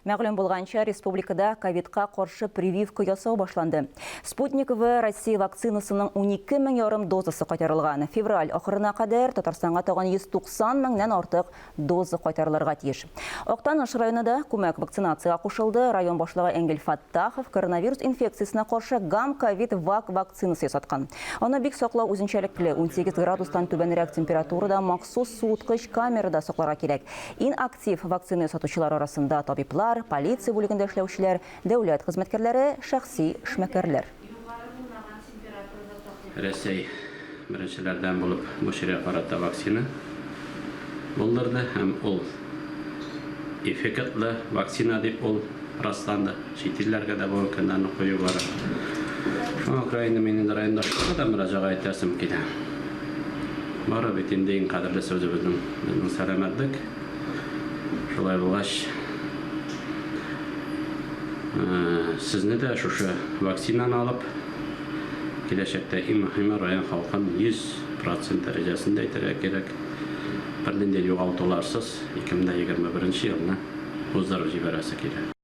Мәгълүм булганча, республикада ковидка каршы прививка ясау башланды. Спутник В Россия вакцинасының 12,5 дозасы кайтарылган. Февраль ахырына кадәр Татарстанга тагын 190 меңнән артык доза кайтарылырга тиеш. Актаныш районында күмәк вакцинацияга кушылды. Район башлыгы Энгель Фаттахов коронавирус инфекциясына каршы гам-ковид вакцинасы ясаткан. Аны бик саклау үзенчәлекле 18 градустан түбәнрәк температурада махсус суыткыч камерада сакларга кирәк. Иң актив вакцина сатучылар арасында табиблар, полиция бүлегендә эшләүчеләр, дәүләт хезмәткәрләре, шәхси эшмәкәрләр. Рәсәй беренчеләрдән булып бу шәрә карата вакцина булдырды һәм ул эффектлы вакцина дип ул расланды. Чит-илләргә дә бу көннәрне кую бара. Украина минем райондашларга да мөрәҗәгать итәсем килә. Бары бит инде иң кадерле сүзебезнең сәламәтлек. Шулай булгач, сезне дә шушы вакцинаны алып, киләчәктә иң мөһиме район халкын 100% дәрәҗәсендә итәргә кирәк. Бернинди югалтуларсыз 2021 елны уздырып җибәрәсе кирәк.